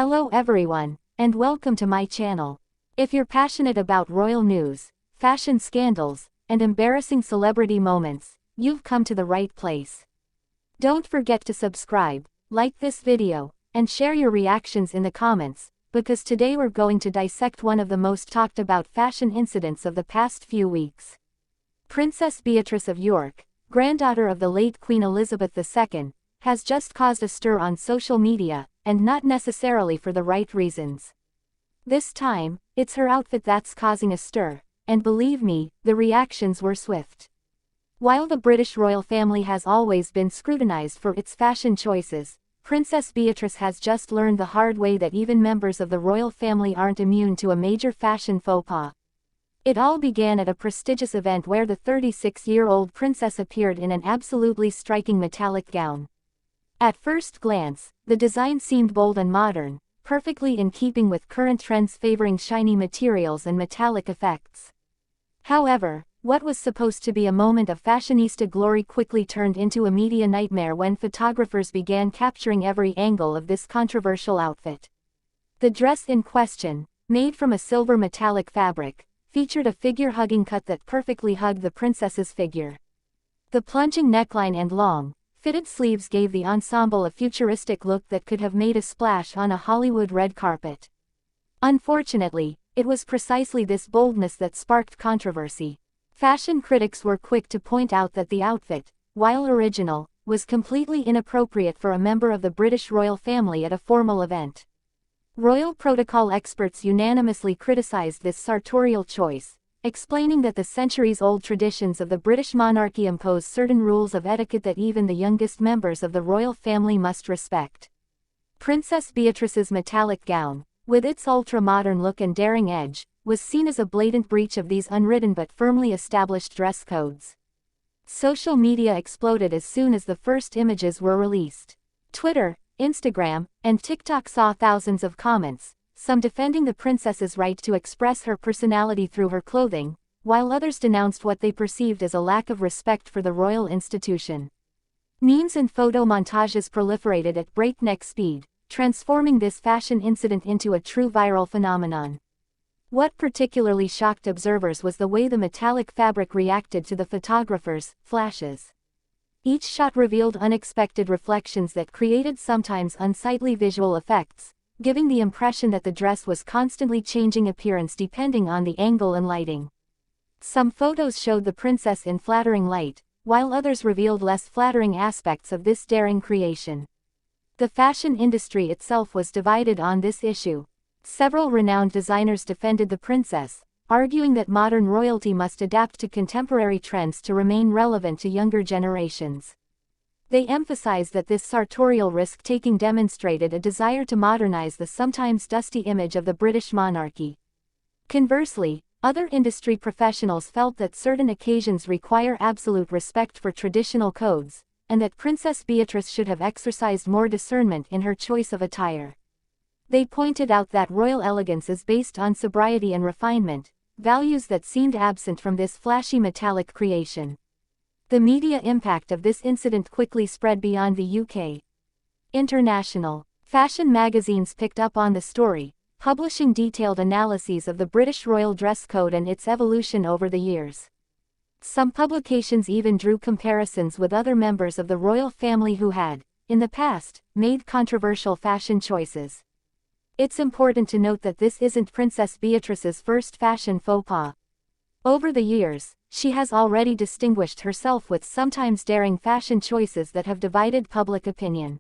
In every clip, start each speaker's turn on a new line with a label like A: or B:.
A: Hello everyone, and welcome to my channel. If you're passionate about royal news, fashion scandals, and embarrassing celebrity moments, you've come to the right place. Don't forget to subscribe, like this video, and share your reactions in the comments, because today we're going to dissect one of the most talked about fashion incidents of the past few weeks. Princess Beatrice of York, granddaughter of the late Queen Elizabeth II, has just caused a stir on social media, and not necessarily for the right reasons. This time, it's her outfit that's causing a stir, and believe me, the reactions were swift. While the British royal family has always been scrutinized for its fashion choices, Princess Beatrice has just learned the hard way that even members of the royal family aren't immune to a major fashion faux pas. It all began at a prestigious event where the 36-year-old princess appeared in an absolutely striking metallic gown. At first glance, the design seemed bold and modern, perfectly in keeping with current trends favoring shiny materials and metallic effects. However, what was supposed to be a moment of fashionista glory quickly turned into a media nightmare when photographers began capturing every angle of this controversial outfit. The dress in question, made from a silver metallic fabric, featured a figure-hugging cut that perfectly hugged the princess's figure. The plunging neckline and long, fitted sleeves gave the ensemble a futuristic look that could have made a splash on a Hollywood red carpet. Unfortunately, it was precisely this boldness that sparked controversy. Fashion critics were quick to point out that the outfit, while original, was completely inappropriate for a member of the British royal family at a formal event. Royal protocol experts unanimously criticized this sartorial choice, explaining that the centuries-old traditions of the British monarchy impose certain rules of etiquette that even the youngest members of the royal family must respect. Princess Beatrice's metallic gown, with its ultra-modern look and daring edge, was seen as a blatant breach of these unwritten but firmly established dress codes. Social media exploded as soon as the first images were released. Twitter, Instagram, and TikTok saw thousands of comments, some defending the princess's right to express her personality through her clothing, while others denounced what they perceived as a lack of respect for the royal institution. Memes and photo montages proliferated at breakneck speed, transforming this fashion incident into a true viral phenomenon. What particularly shocked observers was the way the metallic fabric reacted to the photographer's flashes. Each shot revealed unexpected reflections that created sometimes unsightly visual effects, giving the impression that the dress was constantly changing appearance depending on the angle and lighting. Some photos showed the princess in flattering light, while others revealed less flattering aspects of this daring creation. The fashion industry itself was divided on this issue. Several renowned designers defended the princess, arguing that modern royalty must adapt to contemporary trends to remain relevant to younger generations. They emphasized that this sartorial risk-taking demonstrated a desire to modernize the sometimes dusty image of the British monarchy. Conversely, other industry professionals felt that certain occasions require absolute respect for traditional codes, and that Princess Beatrice should have exercised more discernment in her choice of attire. They pointed out that royal elegance is based on sobriety and refinement, values that seemed absent from this flashy metallic creation. The media impact of this incident quickly spread beyond the UK. International fashion magazines picked up on the story, publishing detailed analyses of the British royal dress code and its evolution over the years. Some publications even drew comparisons with other members of the royal family who had, in the past, made controversial fashion choices. It's important to note that this isn't Princess Beatrice's first fashion faux pas. Over the years, she has already distinguished herself with sometimes daring fashion choices that have divided public opinion.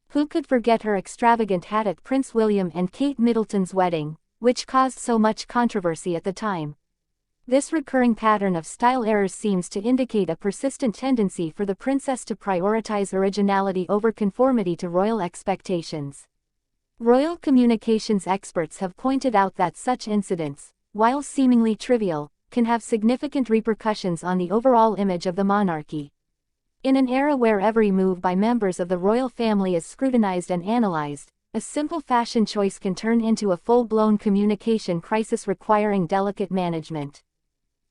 A: Who could forget her extravagant hat at Prince William and Kate Middleton's wedding, which caused so much controversy at the time? This recurring pattern of style errors seems to indicate a persistent tendency for the princess to prioritize originality over conformity to royal expectations. Royal communications experts have pointed out that such incidents, while seemingly trivial, can have significant repercussions on the overall image of the monarchy. In an era where every move by members of the royal family is scrutinized and analyzed, a simple fashion choice can turn into a full-blown communication crisis requiring delicate management.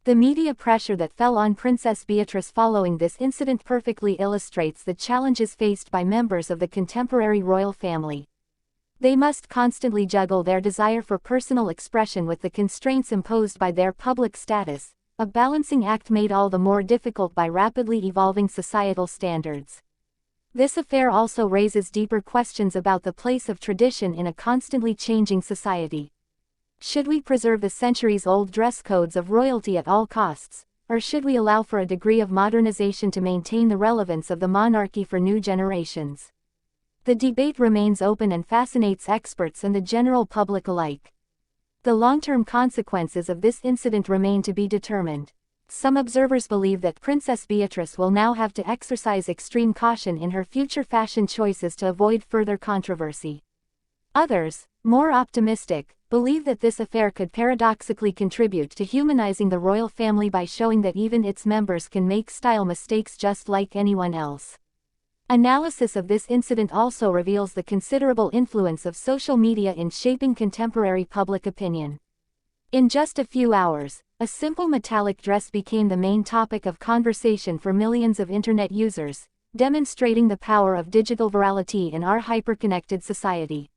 A: The media pressure that fell on Princess Beatrice following this incident perfectly illustrates the challenges faced by members of the contemporary royal family. They must constantly juggle their desire for personal expression with the constraints imposed by their public status, a balancing act made all the more difficult by rapidly evolving societal standards. This affair also raises deeper questions about the place of tradition in a constantly changing society. Should we preserve the centuries-old dress codes of royalty at all costs, or should we allow for a degree of modernization to maintain the relevance of the monarchy for new generations? The debate remains open and fascinates experts and the general public alike. The long-term consequences of this incident remain to be determined. Some observers believe that Princess Beatrice will now have to exercise extreme caution in her future fashion choices to avoid further controversy. Others, more optimistic, believe that this affair could paradoxically contribute to humanizing the royal family by showing that even its members can make style mistakes just like anyone else. Analysis of this incident also reveals the considerable influence of social media in shaping contemporary public opinion. In just a few hours, a simple metallic dress became the main topic of conversation for millions of internet users, demonstrating the power of digital virality in our hyperconnected society.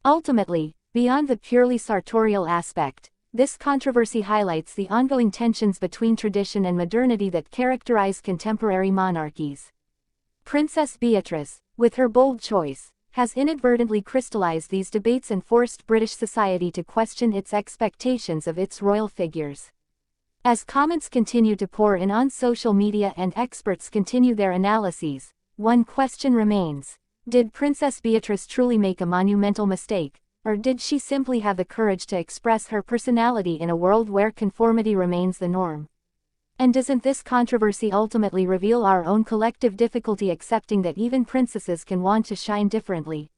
A: Ultimately, beyond the purely sartorial aspect, this controversy highlights the ongoing tensions between tradition and modernity that characterize contemporary monarchies. Princess Beatrice, with her bold choice, has inadvertently crystallized these debates and forced British society to question its expectations of its royal figures. As comments continue to pour in on social media and experts continue their analyses, one question remains: did Princess Beatrice truly make a monumental mistake, or did she simply have the courage to express her personality in a world where conformity remains the norm? And doesn't this controversy ultimately reveal our own collective difficulty accepting that even princesses can want to shine differently?